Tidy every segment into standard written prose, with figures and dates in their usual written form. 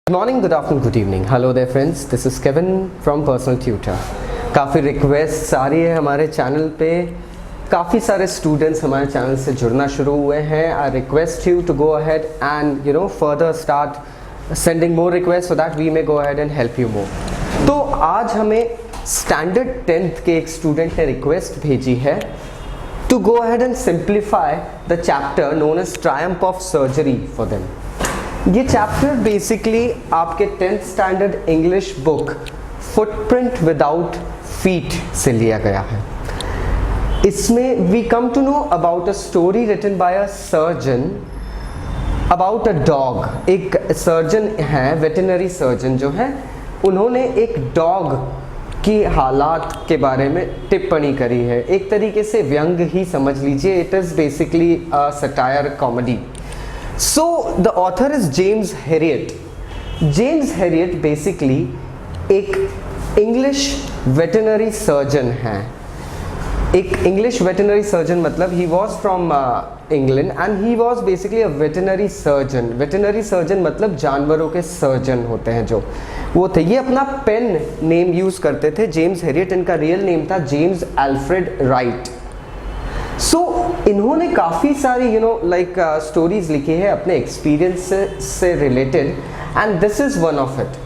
Good morning, good afternoon, good evening. Hello there friends, this is Kevin from Personal Tutor. काफ़ी request आ रही है हमारे channel पे, काफ़ी सारे स्टूडेंट्स हमारे चैनल से जुड़ना शुरू हुए हैं. I request you to go ahead and further start sending more request so that we may go ahead and help you more. तो आज हमें स्टैंडर्ड 10th के एक स्टूडेंट ने रिक्वेस्ट भेजी है to go ahead and simplify the chapter known as triumph of surgery for them. ये chapter basically आपके 10th standard English book footprint without feet से लिया गया है. इसमें we come to know about a story written by a surgeon about a dog. एक surgeon है, veterinary surgeon जो है, उन्होंने एक डॉग की हालात के बारे में टिप्पणी करी है. एक तरीके से व्यंग ही समझ लीजिए. It is basically a satire comedy. So the author is James Herriot. James Herriot basically एक इंग्लिश वेटरनरी सर्जन है. एक इंग्लिश वेटरनरी सर्जन मतलब he was from England and he was basically a veterinary surgeon. Veterinary surgeon मतलब जानवरों के surgeon होते हैं जो वो थे. ये अपना पेन नेम यूज़ करते थे. जेम्स हेरियट इनका रियल नेम था जेम्स एल्फ्रेड राइट. सो इन्होंने काफ़ी सारी स्टोरीज लिखी है अपने एक्सपीरियंस से related and this is one of it.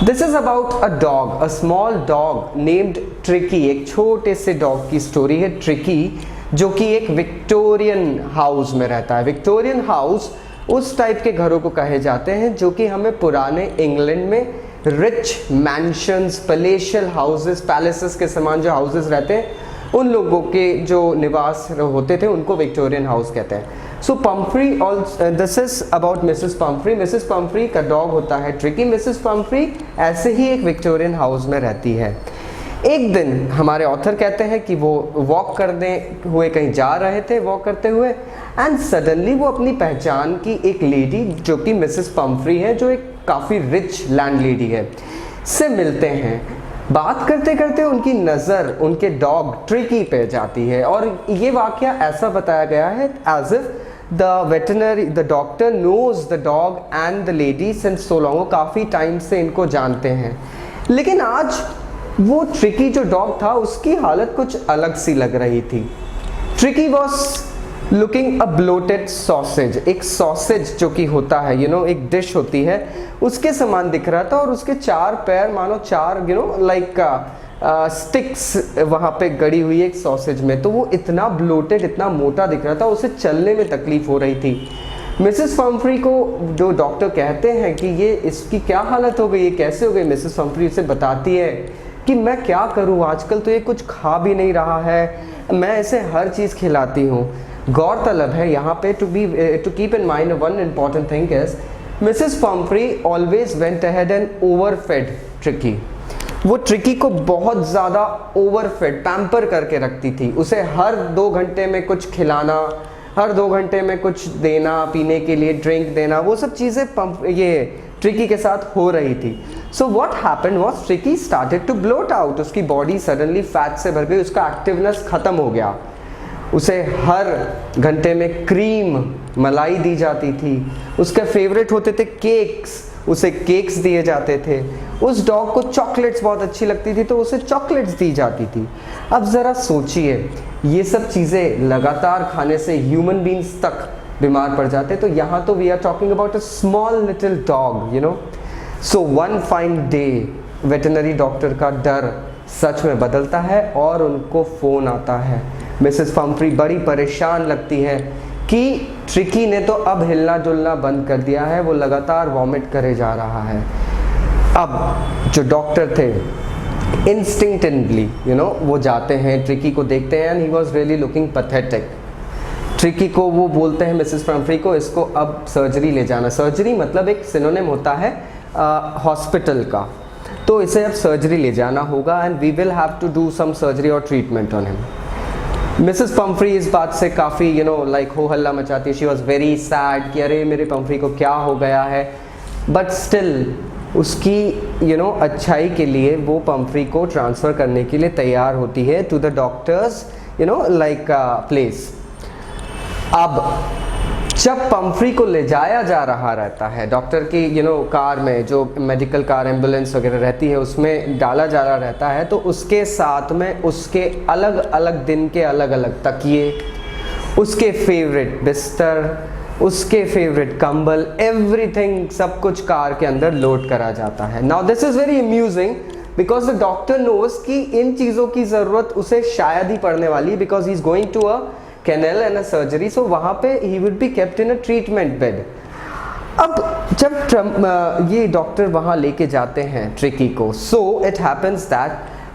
This is about a dog, a small dog named tricky. एक छोटे से डॉग की स्टोरी है ट्रिकी, जो कि एक विक्टोरियन हाउस में रहता है. विक्टोरियन हाउस उस टाइप के घरों को कहे जाते हैं जो कि हमें पुराने इंग्लैंड में rich mansions, palatial houses, palaces के समान जो हाउसेस रहते हैं उन लोगों के जो निवास होते थे उनको विक्टोरियन हाउस कहते हैं. So Pumphrey, this is about Mrs Pumphrey. Mrs Pumphrey का डॉग होता है ट्रिकी. मिसेस पम्फ्री ऐसे ही एक विक्टोरियन हाउस में रहती है. एक दिन हमारे ऑथर कहते हैं कि वो वॉक करने हुए कहीं जा रहे थे, वॉक करते हुए, एंड सडनली वो अपनी पहचान की एक लेडी जो कि मिसेस पम्फ्री है, जो एक काफ़ी रिच लैंड लेडी है, से मिलते हैं. बात करते करते उनकी नज़र उनके डॉग ट्रिकी पे जाती है और ये वाकया ऐसा बताया गया है as if the doctor knows the dog and the lady since so long. वो काफ़ी टाइम से इनको जानते हैं. लेकिन आज वो ट्रिकी जो डॉग था उसकी हालत कुछ अलग सी लग रही थी. Tricky was looking a bloated sausage. एक सॉसेज जो कि होता है एक डिश होती है उसके समान दिख रहा था और उसके चार पैर मानो चार स्टिक्स वहाँ पे गड़ी हुई एक सॉसेज में. तो वो इतना ब्लोटेड, इतना मोटा दिख रहा था, उसे चलने में तकलीफ हो रही थी. मिसेस पम्फ्री को जो डॉक्टर कहते हैं कि ये इसकी क्या हालत हो गई, ये कैसे हो गई, मिसेस पम्फ्री उसे बताती है कि मैं क्या करूँ, आजकल तो ये कुछ खा भी नहीं रहा है, मैं इसे हर चीज़ खिलाती हूँ. गौरतलब है यहाँ पे to keep in mind one important thing is Mrs Pumphrey always went ahead and overfed Tricky. वो ट्रिकी को बहुत ज़्यादा ओवरफेड, पैम्पर करके रखती थी. उसे हर 2 घंटे में कुछ खिलाना, हर 2 घंटे में कुछ देना, पीने के लिए ड्रिंक देना, वो सब चीज़ें ये ट्रिकी के साथ हो रही थी. So what happened was Tricki started to bloat out. उसकी बॉडी सडनली फैट से भर गई, उसका एक्टिवनेस ख़त्म हो गया. उसे हर घंटे में क्रीम, मलाई दी जाती थी. उसके फेवरेट होते थे केक्स, उसे केक्स दिए जाते थे. उस डॉग को चॉकलेट्स बहुत अच्छी लगती थी तो उसे चॉकलेट्स दी जाती थी. अब ज़रा सोचिए, ये सब चीज़ें लगातार खाने से ह्यूमन बींग्स तक बीमार पड़ जाते. तो यहाँ तो we are talking about a small little dog. So one fine day veterinary doctor का डर सच में बदलता है और उनको फ़ोन आता है. मिसेस पम्फ्री बड़ी परेशान लगती है कि ट्रिकी ने तो अब हिलना जुलना बंद कर दिया है, वो लगातार वॉमिट करे जा रहा है. अब जो डॉक्टर थे इंस्टिंक्टिवली वो जाते हैं, ट्रिकी को देखते हैं and he was really looking pathetic. Tricky को वो बोलते हैं मिसेस पम्फ्री को, इसको अब सर्जरी ले जाना. सर्जरी मतलब एक सिनोनिम होता है हॉस्पिटल का. तो इसे अब सर्जरी ले जाना होगा and we will have to do some surgery और treatment on him. Mrs Pumphrey इस बात से काफ़ी हो हल्ला मचाती है. शी वॉज वेरी सैड कि अरे मेरे पम्फ्री को क्या हो गया है. बट स्टिल उसकी अच्छाई के लिए वो पम्फ्री को ट्रांसफ़र करने के लिए तैयार होती है टू द डॉक्टर्स प्लेस. अब जब पंफ्री को ले जाया जा रहा रहता है डॉक्टर की कार में, जो मेडिकल कार एम्बुलेंस वगैरह रहती है उसमें डाला जा रहा रहता है, तो उसके साथ में उसके अलग अलग दिन के अलग अलग तकिए, उसके फेवरेट बिस्तर, उसके फेवरेट कंबल, एवरीथिंग, सब कुछ कार के अंदर लोड करा जाता है। Now this is very amusing because the doctor knows कि इन चीज़ों की ज़रूरत उसे शायद ही पड़ने वाली है, because he is going to a kennel and a surgery, so वहाँ पे he would be kept in a treatment bed. अब जब ये डॉक्टर वहाँ लेके जाते हैं ट्रिकी को, सो इट हैपन्स दैट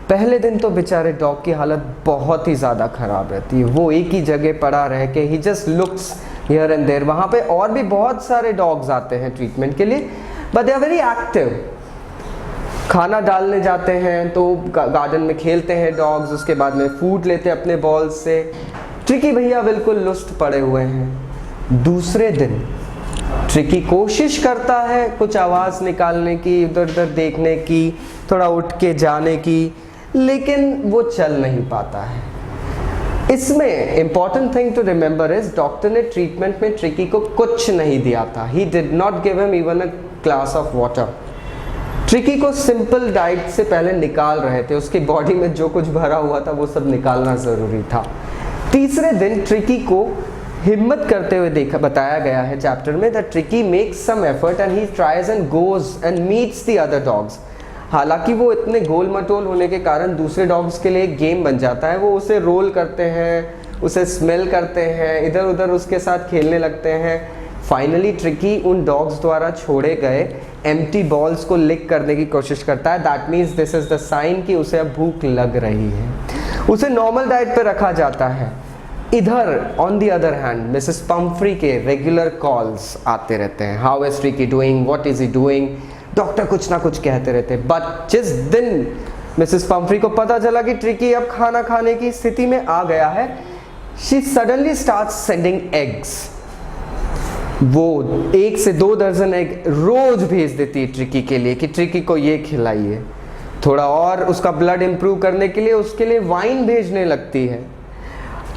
पहले दिन तो बेचारे डॉग की हालत बहुत ही ज़्यादा ख़राब रहती है। वो एक ही जगह पड़ा रह के he just looks here and there. वहाँ पे और भी बहुत सारे डॉग्स आते हैं ट्रीटमेंट के लिए, but they are very active. खाना डालने जाते हैं तो गार्डन में खेलते हैं डॉग्स, उसके बाद में फूड लेते हैं अपने बॉल्स से। ट्रिकी भैया बिल्कुल लुस्ट पड़े हुए हैं। दूसरे दिन ट्रिकी कोशिश करता है कुछ आवाज़ निकालने की, इधर उधर देखने की, थोड़ा उठ के जाने की, लेकिन वो चल नहीं पाता है। इसमें important thing to remember is doctor ने ट्रीटमेंट में ट्रिकी को कुछ नहीं दिया था। He did not give him even a glass of water. Tricki को सिंपल डाइट से पहले निकाल रहे थे, उसकी बॉडी में जो कुछ भरा हुआ था वो सब निकालना ज़रूरी था। तीसरे दिन ट्रिकी को हिम्मत करते हुए बताया गया है चैप्टर में that Tricki makes some effort and he tries and goes and meets the other dogs. हालांकि वो इतने गोल मटोल होने के कारण दूसरे डॉग्स के लिए एक गेम बन जाता है। वो उसे रोल करते हैं, उसे स्मेल करते हैं, इधर उधर उसके साथ खेलने लगते हैं। फाइनली ट्रिकी उन डॉग्स द्वारा छोड़े गए एम्प्टी बॉल्स को लिक करने की कोशिश करता है। That means this is the sign कि उसे अब भूख लग रही है। उसे नॉर्मल डाइट पे रखा जाता है। इधर on the other hand Mrs Pomfrey के रेगुलर कॉल्स आते रहते हैं। How is tricky doing, what is he doing, doctor कुछ ना कुछ कहते रहते हैं। बट जिस दिन मिसेस पंफ्री को पता चला कि ट्रिकी अब खाना खाने की स्थिति में आ गया है, she suddenly starts sending eggs. वो 1 से 2 दर्जन एग रोज भेज देती है ट्रिकी के लिए कि ट्रिकी को ये खिलाइए। थोड़ा और उसका ब्लड इंप्रूव करने के लिए उसके लिए वाइन भेजने लगती है।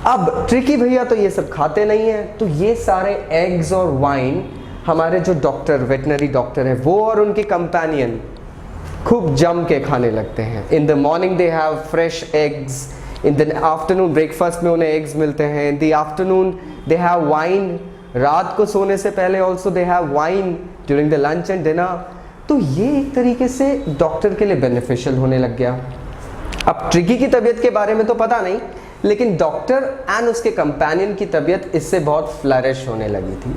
अब ट्रिकी भैया तो ये सब खाते नहीं है, तो ये सारे एग्स और वाइन हमारे जो डॉक्टर, वेटनरी डॉक्टर है, वो और उनके कंपेनियन खूब जम के खाने लगते हैं। In the morning they have fresh eggs, in the afternoon breakfast में उन्हें एग्स मिलते हैं, in the afternoon they have wine, रात को सोने से पहले also they have wine during the lunch and dinner. तो ये एक तरीके से डॉक्टर के लिए बेनिफिशियल होने लग गया। अब ट्रिकी की तबीयत के बारे में तो पता नहीं, लेकिन डॉक्टर एंड उसके कंपेनियन की तबीयत इससे बहुत फ्लरिश होने लगी थी।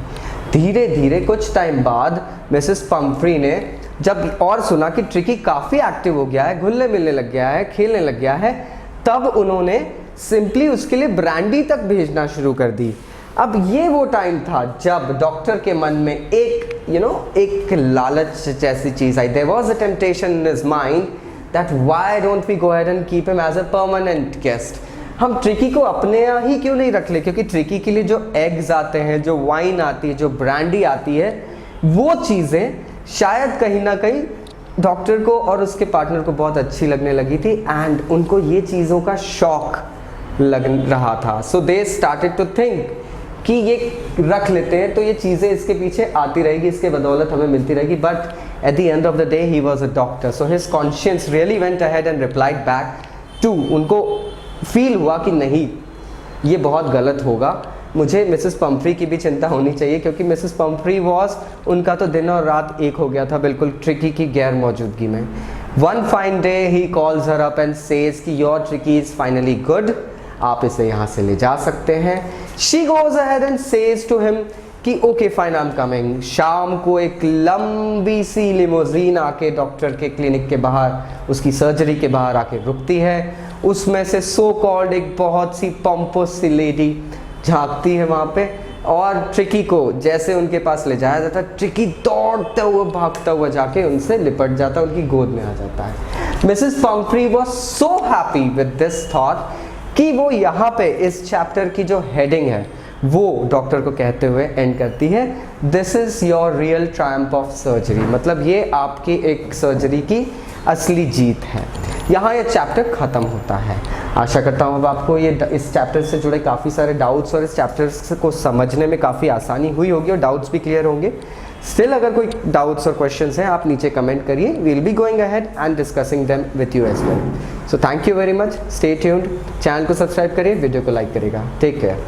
धीरे धीरे कुछ टाइम बाद मिसेस पंफ्री ने जब और सुना कि ट्रिकी काफ़ी एक्टिव हो गया है, घुलने मिलने लग गया है, खेलने लग गया है, तब उन्होंने सिंपली उसके लिए ब्रांडी तक भेजना शुरू कर दी। अब ये वो टाइम था जब डॉक्टर के मन में एक एक लालच जैसी चीज़ आई। There was a temptation in his mind that why don't we go ahead and keep him as a permanent guest. हम ट्रिकी को अपने यहाँ ही क्यों नहीं रख ले, क्योंकि ट्रिकी के लिए जो एग्स आते हैं, जो वाइन आती है, जो ब्रांडी आती है, वो चीज़ें शायद कहीं ना कहीं डॉक्टर को और उसके पार्टनर को बहुत अच्छी लगने लगी थी एंड उनको ये चीज़ों का शौक लग रहा था। सो दे स्टार्टेड टू थिंक कि ये रख लेते हैं तो ये चीज़ें इसके पीछे आती रहेगी, इसके बदौलत हमें मिलती रहेगी। But at the end of the day he was a doctor, so his conscience really went ahead and replied back to. उनको फील हुआ कि नहीं, ये बहुत गलत होगा, मुझे मिसेस पंफ्री की भी चिंता होनी चाहिए, क्योंकि मिसेस पंफ्री वॉज, उनका तो दिन और रात एक हो गया था बिल्कुल ट्रिकी की गैर मौजूदगी में। One fine day he calls her up and says कि your tricky is finally good, आप इसे यहाँ से ले जा सकते हैं। She goes ahead and says to him कि okay fine I am coming. शाम को एक लंबी सी लिमोजीन आके डॉक्टर के क्लिनिक के बाहर, उसकी सर्जरी के बाहर आके रुकती है। उसमें से सो कॉल्ड एक बहुत सी पम्पोस सी लेडी झांकती है वहाँ पे, और ट्रिकी को जैसे उनके पास ले जाया जाता है, ट्रिकी दौड़ते हुए भागता हुआ जाके उनसे लिपट जाता है, उनकी गोद में आ जाता है। Mrs Pomfrey was so happy with this thought कि वो यहाँ पे इस चैप्टर की जो हेडिंग है वो डॉक्टर को कहते हुए एंड करती है, this is your real Triumph of surgery. मतलब ये आपकी एक सर्जरी की असली जीत है। यहाँ ये चैप्टर ख़त्म होता है। आशा करता हूँ अब आपको ये इस चैप्टर से जुड़े काफ़ी सारे डाउट्स और इस चैप्टर को समझने में काफ़ी आसानी हुई होगी और डाउट्स भी क्लियर होंगे। स्टिल अगर कोई डाउट्स और क्वेश्चंस हैं आप नीचे कमेंट करिए, we'll be going ahead and discussing them with you as well. So thank you very much, stay tuned, channel को सब्सक्राइब करिए, वीडियो को लाइक करिएगा, टेक केयर।